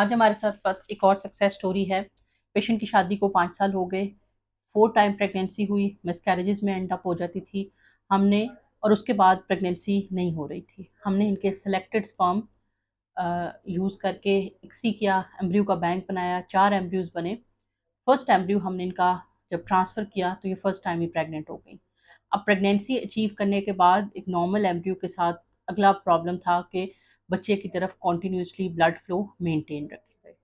आज हमारे साथ एक और सक्सेस स्टोरी है। पेशेंट की शादी को 5 साल हो गए, 4 टाइम प्रेगनेंसी हुई, मिसकैरेजेस में एंड अप हो जाती थी। हमने और उसके बाद प्रेगनेंसी नहीं हो रही थी। हमने इनके सेलेक्टेड स्पर्म यूज़ करके इक्सी किया, एम्ब्रियो का बैंक बनाया, 4 एम्ब्रियोज़ बने। फर्स्ट एम्ब्रियो हमने इनका जब ट्रांसफ़र किया तो ये फर्स्ट टाइम ही प्रेग्नेंट हो गई। अब प्रेगनेंसी अचीव करने के बाद एक नॉर्मल एम्ब्रियो के साथ अगला प्रॉब्लम था कि बच्चे की तरफ कॉन्टिन्यूसली ब्लड फ्लो मेंटेन रखे गए।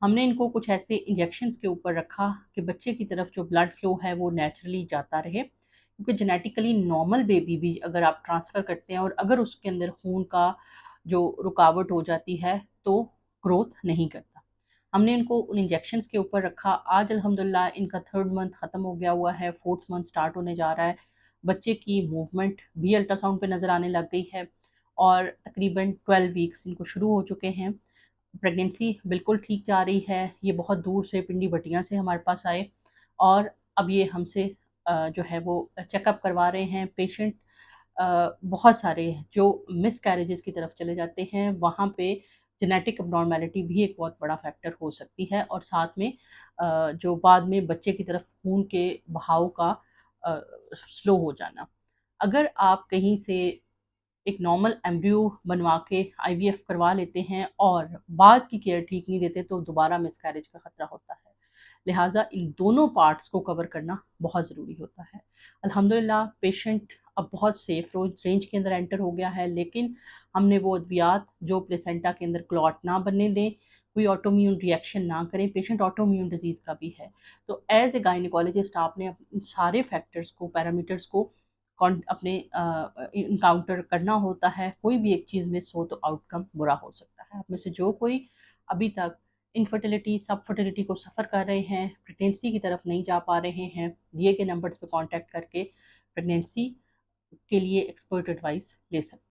हमने इनको कुछ ऐसे इंजेक्शंस के ऊपर रखा कि बच्चे की तरफ जो ब्लड फ्लो है वो नेचुरली जाता रहे, क्योंकि जेनेटिकली नॉर्मल बेबी भी अगर आप ट्रांसफ़र करते हैं और अगर उसके अंदर खून का जो रुकावट हो जाती है तो ग्रोथ नहीं करता। हमने इनको उन इंजेक्शंस के ऊपर रखा। आज अल्हम्दुलिल्लाह इनका 3rd मंथ ख़त्म हो गया हुआ है, 4th मंथ स्टार्ट होने जा रहा है। बच्चे की मूवमेंट भी अल्ट्रासाउंड पे नज़र आने लग गई है और तकरीबन 12 वीक्स इनको शुरू हो चुके हैं। प्रेगनेंसी बिल्कुल ठीक जा रही है। ये बहुत दूर से पिंडी बटिया से हमारे पास आए और अब ये हमसे जो है वो चेकअप करवा रहे हैं। पेशेंट बहुत सारे जो मिसकैरेजेस की तरफ चले जाते हैं, वहाँ पे जेनेटिक अबनॉर्मेलिटी भी एक बहुत बड़ा फैक्टर हो सकती है और साथ में जो बाद में बच्चे की तरफ खून के बहाव का स्लो हो जाना। अगर आप कहीं से एक नॉर्मल एम्ब्रियो बनवा के आईवीएफ करवा लेते हैं और बाद की केयर ठीक नहीं देते तो दोबारा मिसकैरेज का खतरा होता है। लिहाजा इन दोनों पार्ट्स को कवर करना बहुत ज़रूरी होता है। अल्हम्दुलिल्लाह पेशेंट अब बहुत सेफ रेंज के अंदर एंटर हो गया है, लेकिन हमने वो अद्वियात जो प्लेसेंटा के अंदर क्लॉट ना बनने दें, कोई ऑटोम्यून रिएक्शन ना करें। पेशेंट ऑटोम्यून डिजीज़ का भी है, तो एज ए गायनिकोलॉजिस्ट आपने इन सारे फैक्टर्स को, पैरामीटर्स को अपने इनकाउंटर करना होता है। कोई भी एक चीज़ मिस हो तो आउटकम बुरा हो सकता है। आप में से जो कोई अभी तक इनफर्टिलिटी, सब फर्टिलिटी को सफ़र कर रहे हैं, प्रेगनेंसी की तरफ नहीं जा पा रहे हैं, दिए गए नंबर्स पे कांटेक्ट करके प्रेगनेंसी के लिए एक्सपर्ट एडवाइस ले सकते हैं।